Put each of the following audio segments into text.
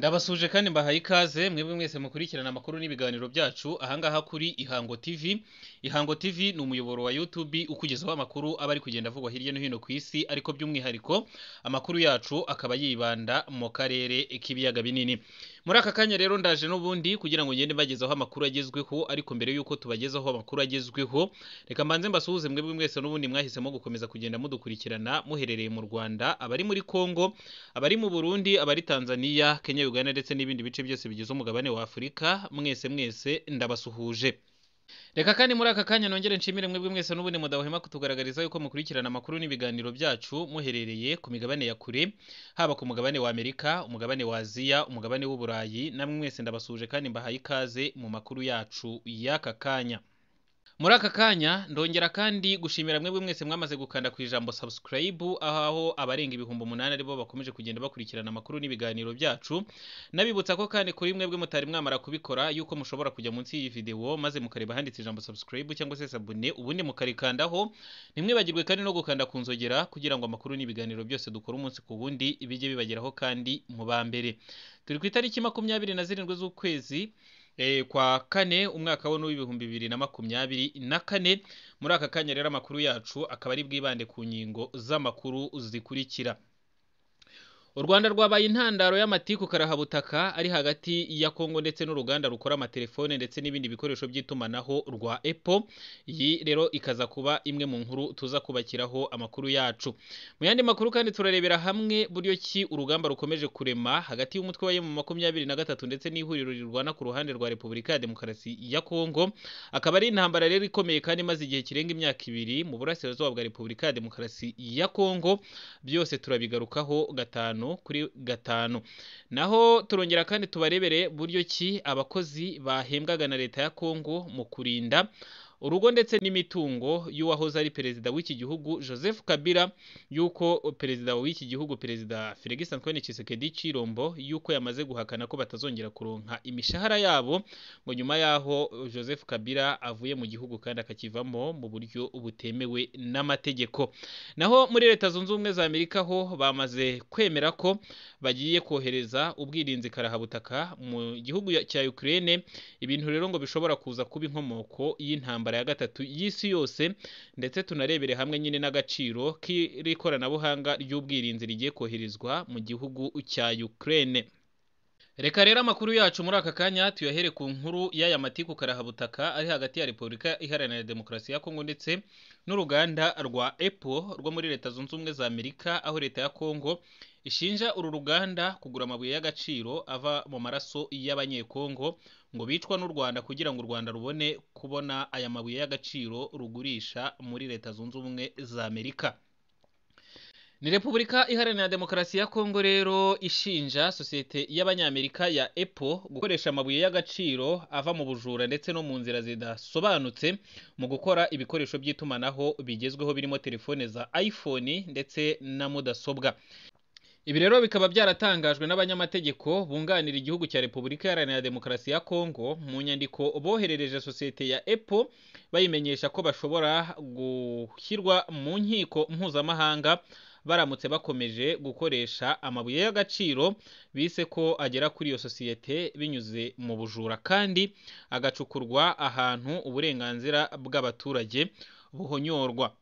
Ndabasuje kandi mbahaye ikaze mwebwe mwese mukurikirana amakuru n'ibiganiro byacu ahangaha kuri Ihango TV. Ihango TV ni umuyoboro wa YouTube ukugezaho amakuru aba ari kugenda avugwa hirya no hino ku isi, ariko by'umwihariko amakuru yacu akaba yibanda mu karere k'ibiyaga binini. Muri aka kanya rero ndaje n'ubundi kugira ngo ngende bagezaho amakuru agezweho, ariko mbere yuko tubagezaho amakuru agezweho reka mbanze mbasuhuze mwebwe mwese n'ubundi mwahisemo gukomeza kugenda mudukurikirana muherereye mu Rwanda, abari muri Kongo, abari mu Burundi, abari Tanzania, Kenya, Uganda ndetse n'ibindi bice byose bigize umugabane wa Afurika. Mwese ndabasuhuje. Reka kandi muri aka kanya nongere nshimire mwebwe mwese n'ubundi mudahwema kutugaragariza yuko mukurikirana amakuru n'ibiganiro byacu muherereye ku migabane ya kure, haba ku mugabane wa Amerika, umugabane wa Aziya, umugabane w'Uburayi. Namwe mwese ndabasuje kandi mbahaye ikaze mu makuru yacu y'aka kanya. Muri aka kanya ndongera kandi gushimira mwebwe mwese mwamaze gukanda ku ijambo subscribe, aho abarenga 8,000 aribo bakomeje kugenda bakurikirana amakuru n'ibiganiro byacu. Nabibutsa ko kandi kuri mwebwe mutari mwamara kubikora yuko mushobora kujya munsi y'iyi video maze mukareba handitse ijambo subscribe cyangwa se sabone, ubundi mukarikandaho. Ntimwibagirwe kandi no gukanda ku nzogera kugira ngo amakuru n'ibiganiro byose dukora umunsi ku wundi bijye bibageraho kandi mu ba mbere. Turi ku itariki 27 z'ukwezi kwa kane umwaka wa 2024. Muri aka kanya rero amakuru yacu akaba ari bwibande ku ngingo z'amakuru zikurikira. U Rwanda rwabaye intandaro y'amatiku karahabutaka ari hagati ya Kongo ndetse n'uruganda rukora amatelefone ndetse n'ibindi bikoresho by'itumanaho rwa Apple. Iyi rero ikaza kuba imwe mu nkuru tuza kubakiraho amakuru yacu. Mu yandi makuru kandi turarebera hamwe buryo ki urugamba rukomeje kurema hagati y'umutwe wa M23 ndetse n'ihuriro rirwana ku ruhande rwa Repubulika ya Demokarasi ya Kongo. Akaba ari intambara rero ikomeye kandi maze igihe kirenga imyaka 2 mu burasirazuba bwa Repubulika ya Demokarasi ya Kongo. Byose turabigarukaho gatanu kuri gatanu. Naho turongera kandi tubarebere buryo ki abakozi bahembwaga na leta ya Kongo mu kurinda urugo ndetse n'imitungo y'uwahoze ari perezida w'iki gihugu Joseph Kabila, yuko perezida w'iki gihugu perezida Félix Antoine Tshisekedi Chilombo yuko yamaze guhakana ko batazongera kuronka imishahara yabo ngo nyuma yaho Joseph Kabila avuye mu gihugu kandi akakivamo mu buryo butemewe n'amategeko. Naho muri leta zunze ubumwe za Amerika ho bamaze kwemera ko bagiye kohereza ubwirinzi karahabutaka mu gihugu cya Ukraine, ibintu rero ngo bishobora kuza kuba inkomoko y'intambara ya gatatu y'isi yose, ndetse tunarebere hamwe nyine n'agaciro k'ikoranabuhanga ry'ubwirinzi rigiye koherezwa mu gihugu cya Ukraine. Reka rero amakuru yacu muri aka kanya tuyahere ku nkuru y'aya matiku karahabutaka ari hagati ya Repubulika Iharanira Demokarasi ya Kongo ndetse n'uruganda rwa Apple rwo muri leta zunze ubumwe za Amerika, aho leta ya Kongo ishinja uru ruganda kugura amabuye y'agaciro ava mu maraso y'abanyekongo ngo bicwa n'u Rwanda kugira ngo u Rwanda rubone kubona aya mabuye y'agaciro rugurisha muri leta zunze ubumwe za Amerika. Ni Repubulika Iharanira Demokarasi ya Kongo rero ishinja sosiyete y'abanyamerika ya Apple gukoresha amabuye y'agaciro ava mu bujura ndetse no mu nzira zidasobanutse mu gukora ibikoresho by'itumanaho bigezweho birimo telefone za iPhone ndetse na mudasobwa. Ibi rero bikaba byaratangajwe n'abanyamategeko bunganira igihugu cya Repubulika Iharanira Demokarasi ya Kongo mu nyandiko boherereje sosiyete ya Apple bayimenyesha ko bashobora gushyirwa mu nkiko mpuzamahanga baramutse bakomeje gukoresha amabuye y'agaciro bise ko agera kuri iyo sosiyete binyuze mu bujura kandi agacukurwa ahantu uburenganzira bw'abaturage buhonyorwa.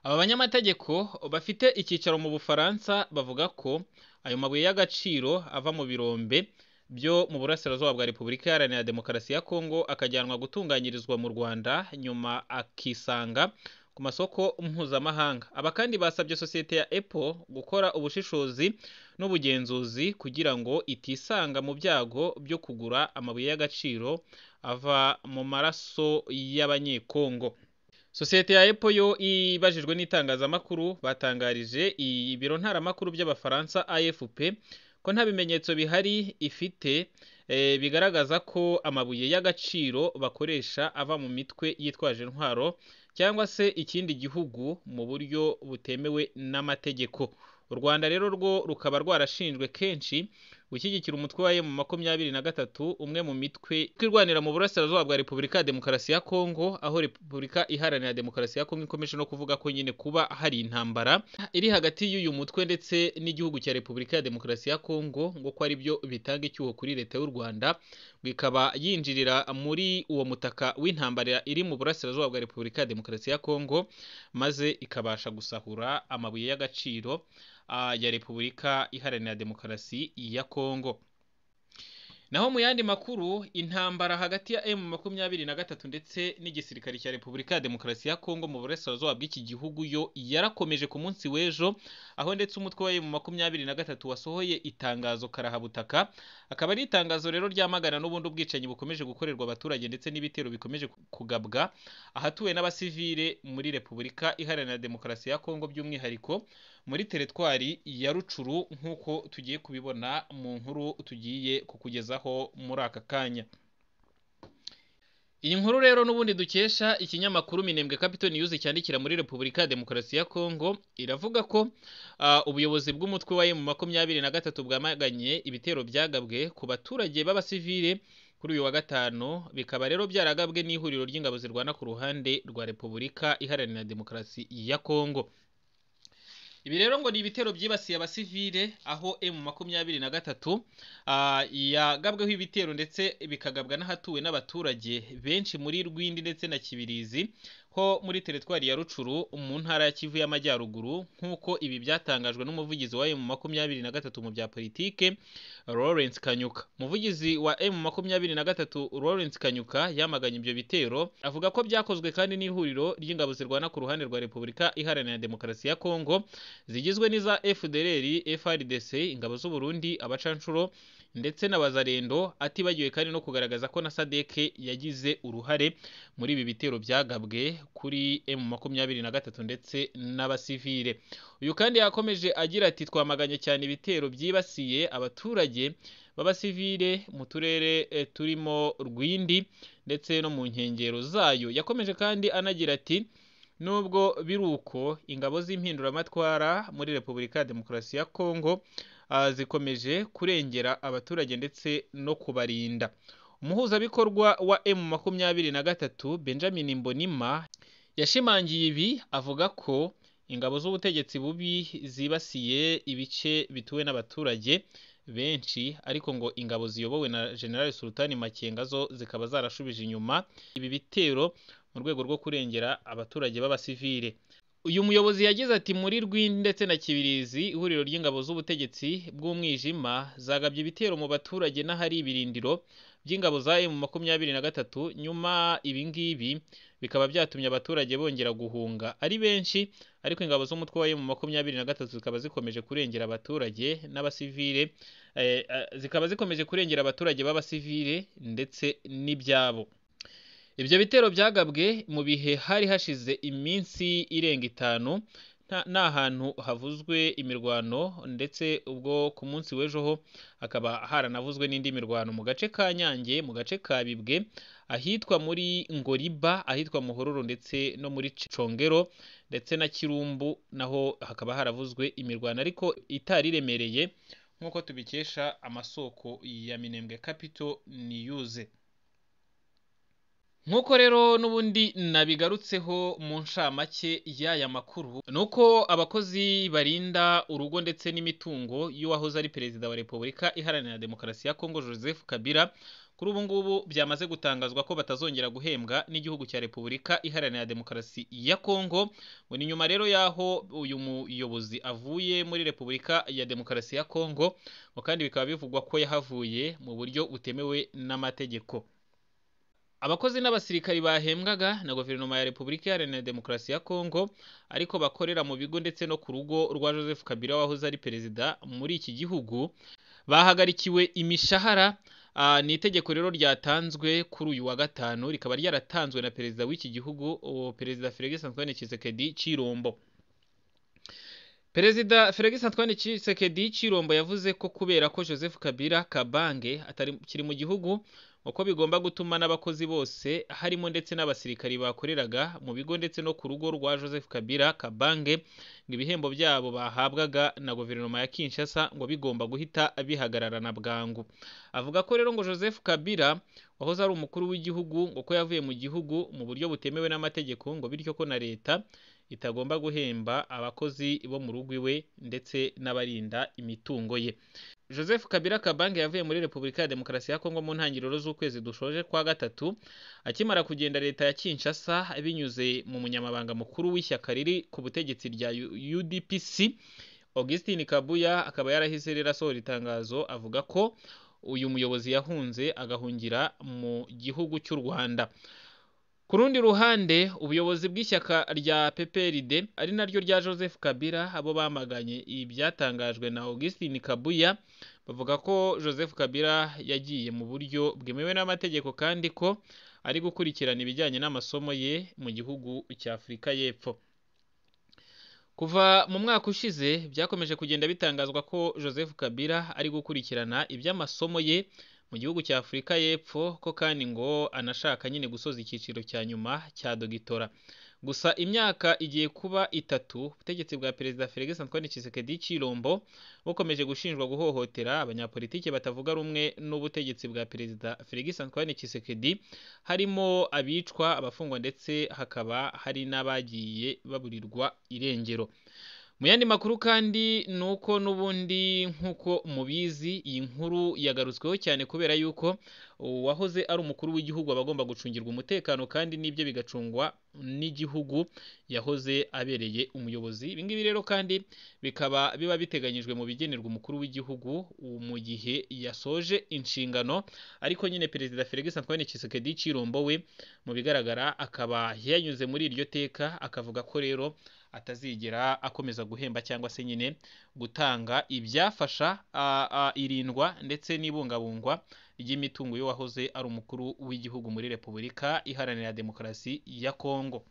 Aba banyamategeko bafite icyicaro mu Bufaransa bavuga ko ayo mabuye y'agaciro ava mu birombe byo mu burasirazuba bwa Repubulika Iharanira Demokarasi ya Kongo akajyanwa gutunganyirizwa mu Rwanda nyuma akisanga ku masoko mpuzamahanga. Aba kandi basabye sosiyete ya Apple gukora ubushishozi n'ubugenzuzi kugira ngo itisanga mu byago byo kugura amabuye y'agaciro ava mu maraso y'abanyekongo. Sosiyete ya Apple yo ibajijwe n'itangazamakuru batangarije ibiro ntaramakuru by'abafaransa AFP ko nta bimenyetso bihari ifite bigaragaza ko amabuye y'agaciro bakoresha ava mu mitwe yitwaje intwaro cyangwa se ikindi gihugu mu buryo butemewe n'amategeko. U Rwanda rero rwo rukaba rwarashinjwe kenshi gushyigikira umutwe wa M23, umwe mu mitwe irwanira mu burasirazuba bwa Repubulika ya Demokarasi ya Kongo, aho Repubulika Iharanira Demokarasi ya Kongo ikomeje no kuvuga ko nyine kuba hari intambara iri hagati y'uyu mutwe ndetse n'igihugu cya Repubulika ya Demokarasi ya Kongo ngo ko ari byo bitanga icyuho kuri leta y'u Rwanda, bikaba yinjirira muri uwo mutaka w'intambara iri mu burasirazuba bwa Repubulika ya Demokarasi ya Kongo, maze ikabasha gusahura amabuye y'agaciro ya Repubulika Iharanira Demokarasi ya Kongo. Naho mu yandi makuru, intambara hagati ya M23 ndetse n'igisirikare cya Repubulika ya Demokarasi ya Kongo mu burasirazuba bw'iki gihugu yo yarakomeje ku munsi w'ejo, aho ndetse umutwe wa M23 wasohoye itangazo karahabutaka, akaba ari itangazo rero ryamagana n'ubundi ubwicanyi bukomeje gukorerwa abaturage ndetse n'ibitero bikomeje kugabwa ahatuwe n'abasivile muri Repubulika Iharanira Demokarasi ya Kongo, by'umwihariko muri teritwari ya Rucuru, nk'uko tugiye kubibona mu nkuru tugiye kukugezaho muri aka kanya. Iyi nkuru rero n'ubundi dukesha ikinyamakuru Minembwe Capital News cyandikira muri Repubulika ya Demokarasi ya Kongo, iravuga ko ubuyobozi bw'umutwe wa M23 bwamaganye ibitero byagabwe ku baturage b'abasivile kuri uyu wa gatanu, bikaba rero byaragabwe n'ihuriro ry'ingabo zirwana ku ruhande rwa Repubulika Iharanira Demokarasi ya Kongo. Ibi rero ngo ni ibitero byibasiye abasivile, aho M23 yagabweho ibitero ndetse bikagabwa n'ahatuwe n'abaturage benshi muri Rwindi ndetse na Kibirizi ho muri teritwari ya Rucuru mu ntara ya Kivu y'Amajyaruguru, nk'uko ibi byatangajwe n'umuvugizi wa M23 mu bya politike Lawrence Kanyuka. Umuvugizi wa M23 Lawrence Kanyuka yamaganye ibyo bitero, avuga ko byakozwe kandi n'ihuriro ry'ingabo zirwana ku ruhande rwa Repubulika Iharanira Demokarasi ya Kongo zigizwe n'iza FDLR, FARDC, ingabo z'u Burundi, abacanshuro ndetse n'abazarendo, atibagiwe kandi no kugaragaza ko na SADC yagize uruhare muri ibi bitero byagabwe kuri M23 ndetse n'abasivile. Uyu kandi yakomeje agira ati twamaganye cyane ibitero byibasiye abaturage b'abasivile mu turere turimo Rwindi ndetse no mu nkengero zayo. Yakomeje kandi anagira ati nubwo biruko ingabo z'impinduramatwara muri Repubulika ya Demokarasi ya Kongo zikomeje kurengera abaturage ndetse no kubarinda. Umuhuzabikorwa wa M23 Benjamin Mbonima yashimangiye ibi, avuga ko ingabo z'ubutegetsi bubi zibasiye ibice bituwe n'abaturage benshi, ariko ngo ingabo ziyobowe na General Sultani Makenga zo zikaba zarashubije inyuma ibi bitero mu rwego rwo kurengera abaturage b'abasivile. Uyu muyobozi yagize ati muri Rwindi ndetse na Kibirizi ihuriro ry'ingabo z'ubutegetsi bw'umwijima zagabye ibitero mu baturage n'ahari ibirindiro by'ingabo za M23, nyuma ibingibi bikaba byatumye abaturage bongera guhunga ari benshi, ariko ingabo z'umutwe wa M23 zikaba zikomeje kurengera abaturage n'abasivile, b'abasivile ndetse n'ibyabo. Ibyo bitero byagabwe mu bihe hari hashize iminsi irenga 5 n'ahantu havuzwe imirwano, ndetse ubwo ku munsi w'ejo ho akaba haranavuzwe n'indi mirwano mu gace ka Nyange, mu gace ka Bibwe, ahitwa muri Ngoriba, ahitwa Muhororo ndetse no muri Congero ndetse na Kirumbu, naho hakaba haravuzwe imirwano ariko itari remereye, nk'uko tubikesha amasoko ya Minembwe Capital News. Nk'uko rero n'ubundi nabigarutseho mu nshamake y'aya makuru, nuko abakozi barinda urugo ndetse n'imitungo y'uwahoze ari perezida wa Repubulika Iharanira Demokarasi ya Kongo Joseph Kabila kuri ubu ngubu byamaze gutangazwa ko batazongera guhembwa n'igihugu cya Repubulika Iharanira Demokarasi ya Kongo. Ngo ni nyuma rero yaho uyu muyobozi avuye muri Repubulika ya Demokarasi ya Kongo, ngo kandi bikaba bivugwa ko yahavuye mu buryo butemewe n'amategeko. Abakozi n'abasirikari bahembwaga na guverinoma ya Repubulika Iharanira Demokarasi ya Kongo ariko bakorera mu bigo ndetse no ku rugo rwa Joseph Kabila wahoze ari perezida muri iki gihugu bahagarikiwe imishahara. Ni itegeko rero ryatanzwe kuri uyu wa gatanu, rikaba ryaratanzwe na perezida w'iki gihugu, perezida Félix Antoine Tshisekedi Chilombo. Perezida Félix Antoine Tshisekedi Chilombo yavuze ko kubera ko Joseph Kabila Kabange atari kiri mu gihugu, uko bigomba gutuma n'abakozi bose harimo ndetse n'abasirikari bakoreraga mu bigo ndetse no ku rugo rwa Joseph Kabila Kabange ngo ibihembo byabo bahabwaga na guverinoma ya Kinshasa ngo bigomba guhita bihagararana bwangu. Avuga ko rero ngo Joseph Kabila wahoze ari umukuru w'igihugu ngo ko yavuye mu gihugu mu buryo butemewe n'amategeko ngo bityo ko na leta itagomba guhemba abakozi bo mu rugo iwe ndetse n'abarinda imitungo ye. Joseph Kabila Kabange yavuye muri Repubulika ya Demokarasi ya Kongo mu ntangiriro z'ukwezi dushoje kwa gatatu akimara kugenda leta ya Kinshasa binyuze mu munyamabanga mukuru w'ishyaka riri ku butegetsi rya UDPS Augustin Kabuya akaba yarahise rero asohora itangazo avuga ko uyu muyobozi yahunze agahungira mu gihugu cy'u Rwanda. Ku rundi ruhande ubuyobozi bw'ishyaka rya PPRD ari naryo rya Joseph Kabila abo bamaganye ibyatangajwe na Augustin Kabuya bavuga ko Joseph Kabila yagiye mu buryo bwemewe n'amategeko kandi ko ari gukurikirana ibijyanye n'amasomo ye mu gihugu cya Afurika y'Epfo. Kuva mu mwaka ushize byakomeje kugenda bitangazwa ko Joseph Kabila ari gukurikirana iby'amasomo ye mu gihugu cya Afurika y'Epfo ko kandi ngo anashaka nyine gusoza icyiciro cya nyuma cya dogitora. Gusa imyaka igiye kuba 3 ubutegetsi bwa Perezida Félix Antoine Tshisekedi Tshilombo bukomeje gushinjwa guhohotera abanyapolitike batavuga rumwe n'ubutegetsi bwa Perezida Félix Antoine Tshisekedi harimo abicwa abafungwa ndetse hakaba hari n'abagiye baburirwa irengero. Mu yandi makuru kandi nuko nubundi nkuko mubizi iyi nkuru yagarutsweho cyane kubera yuko wahoze ari umukuru w'igihugu abagomba gucungirwa umutekano kandi nibyo bigacungwa n'igihugu yahoze abereye umuyobozi. Ibingibi rero kandi bikaba biba biteganyijwe mu bigenerwa umukuru w'igihugu mu gihe yasoje inshingano, ariko nyine Perezida Félix Antoine Tshisekedi Tshilombo we mu bigaragara akaba yanyuze muri iryo teka akavuga ko rero atazigera akomeza guhemba cyangwa se nyine gutanga ibyafasha irindwa ndetse n'ibungabungwa ry'imitungo yo wahoze ari umukuru w'igihugu muri Repubulika Iharanira Demokarasi ya Kongo.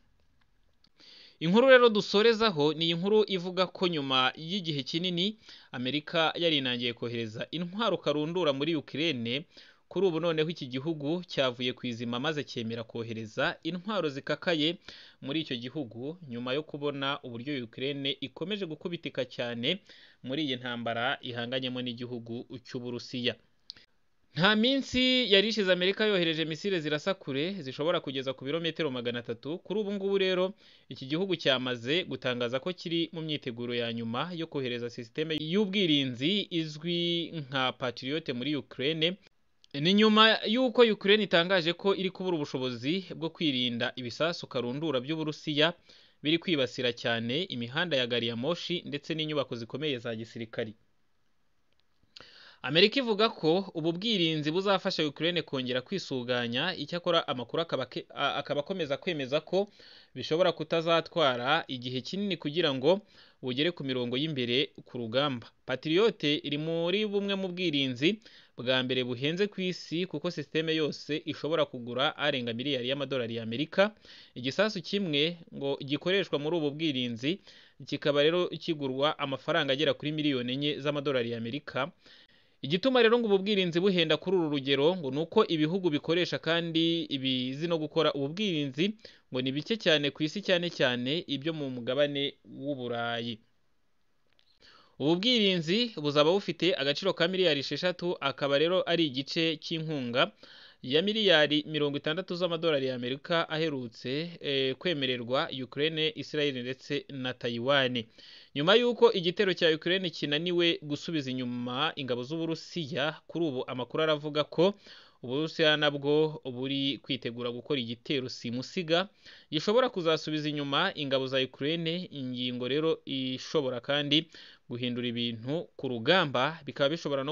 Inkuru rero dusorezaho ni inkuru ivuga ko nyuma y'igihe kinini Amerika yarinangiye kohereza intwaro karundura muri Ukraine, kuri ubu noneho iki gihugu cyavuye kwizima maze cyemera kohereza intwaro zikakaye muri icyo gihugu nyuma yo kubona uburyo Ukraine ikomeje gukubitika cyane muri iyi ntambara ihanganyemo n'igihugu cy'Uburusiya. Nta minsi yarishize Amerika yohereje misile zirasa kure zishobora kugeza ku birometero 300. Kuri ubu ngubu rero iki gihugu cyamaze gutangaza ko kiri mu myiteguro ya nyuma yo kohereza systeme y'ubwirinzi izwi nka Patriot muri Ukraine. Ni nyuma y'uko Ukraine itangaje ko iri kubura ubushobozi bwo kwirinda ibisasu karundura by'Uburusiya biri kwibasira cyane imihanda ya gari ya moshi ndetse n'inyubako zikomeye za gisirikari. Amerika ivuga ko ubu bwirinzi buzafasha Ukraine kongera kwisuganya, icyakora amakuru akaba akomeza kwemeza ko bishobora kutazatwara igihe kinini kugira ngo bugere ku mirongo y'imbere ku rugamba. Patriot iri muri bumwe mu bwirinzi bwa mbere buhenze ku isi kuko systeme yose ishobora kugura arenga miliyari y'amadolari y'Amerika. Igisasu kimwe ngo gikoreshwa muri ubu bwirinzi kikaba rero kigurwa amafaranga agera kuri miliyoni 4 z'amadolari y'Amerika. Igituma rero ngo ubu bwirinzi buhenda kuri uru rugero ngo nuko ibihugu bikoresha kandi ibizi no gukora ubu bwirinzi ngo ni bike cyane ku isi, cyane cyane ibyo mu mugabane w'Uburayi. Ubu bwirinzi buzaba bufite agaciro ka miliyari 6, akaba rero ari igice cy'inkunga ya miliyari 60 z'amadolari y'Amerika aherutse kwemererwa Ukraine, Israel ndetse na Taiwan. Nyuma y'uko igitero cya Ukraine kinaniwe gusubiza inyuma ingabo z'Uburusiya, kuri ubu amakuru aravuga ko Uburusiya nabwo buri kwitegura gukora igitero simusiga gishobora kuzasubiza inyuma ingabo za Ukraine. Ingingo rero ishobora kandi guhindura ibintu ku rugamba, bikaba bishobora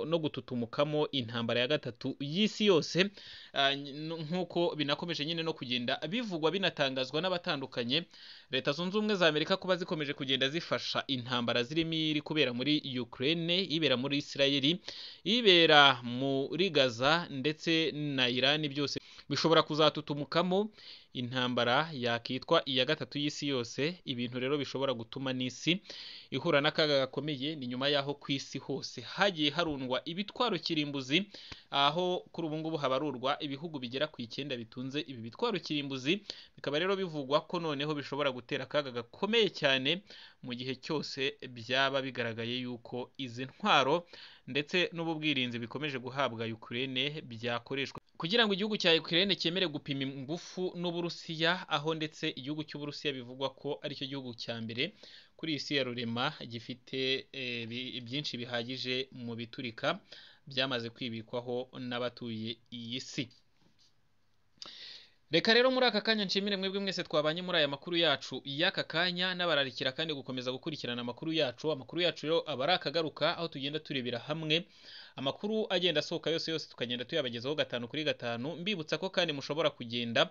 no gututumukamo intambara ya gatatu y'isi yose, nk'uko binakomeje nyine no kugenda bivugwa binatangazwa n'abatandukanye. Leta Zunze Ubumwe za Amerika kuba zikomeje kugenda zifasha intambara zirimo iri kubera muri Ukraine, ibera muri Israel, ibera muri Gaza ndetse na Iran, byose bishobora kuzatutumukamo intambara yakitwa iya gatatu y'isi yose, ibintu rero bishobora gutuma n'isi ihura n'akaga gakomeye. Ni nyuma y'aho ku isi hose hagiye harundwa ibitwaro kirimbuzi, aho kuri ubu ngubu habarurwa ibihugu bigera ku 9 bitunze ibi bitwaro kirimbuzi. Bikaba rero bivugwa ko noneho bishobora gutera akaga gakomeye cyane mu gihe cyose byaba bigaragaye yuko izi ntwaro ndetse n'ubu bwirinzi bikomeje guhabwa Ukraine byakoreshwa kugira ngo igihugu cya Ukraine cyemere gupima ingufu n'Uburusiya, aho ndetse igihugu cy'Uburusiya bivugwa ko aricyo gihugu cya mbere kuri isi ya rurema gifite byinshi bihagije mu biturika byamaze kwibikwaho n'abatuye iyi si. Reka rero muri aka kanya nshimire mwebwe mwese twabanye muri aya makuru yacu y'aka kanya, n'abararikira kandi gukomeza gukurikirana amakuru yacu. Amakuru yacu rero aba ari akagaruka, aho tugenda turebera hamwe amakuru agenda asohoka yose tukagenda tuyabagezaho 5 kuri 5. Mbibutsa ko kandi mushobora kugenda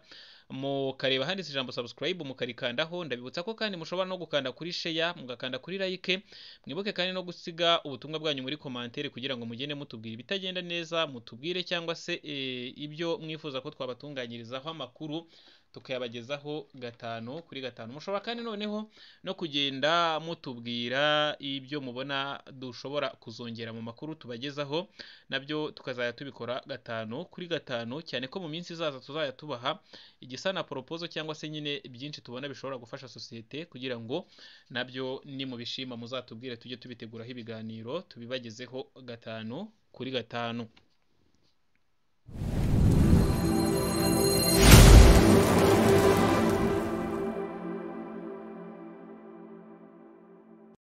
mukareba handitse ijambo subscribe mukarikandaho. Ndabibutsa ko kandi mushobora no gukanda kuri share, mugakanda kuri like. Mwibuke kandi no gusiga ubutumwa bwanyu muri commentaire kugira ngo mugende mutubwira ibitagenda neza, mutubwire cyangwa se ibyo mwifuza ko twabatunganyirizaho amakuru tukayabagezaho 5 kuri 5. Mushobora kandi noneho no kugenda mutubwira ibyo mubona dushobora kuzongera mu makuru tubagezaho, nabyo tukazaya tubikora 5 kuri 5, cyane ko mu minsi izaza tuzaya tubaha igisana proposal cyangwa se nyine byinshi tubona bishobora gufasha societe, kugira ngo nabyo ni mu bishima muzatubwire tujye tubiteguraho ibiganiro tubibagezeho 5 kuri 5.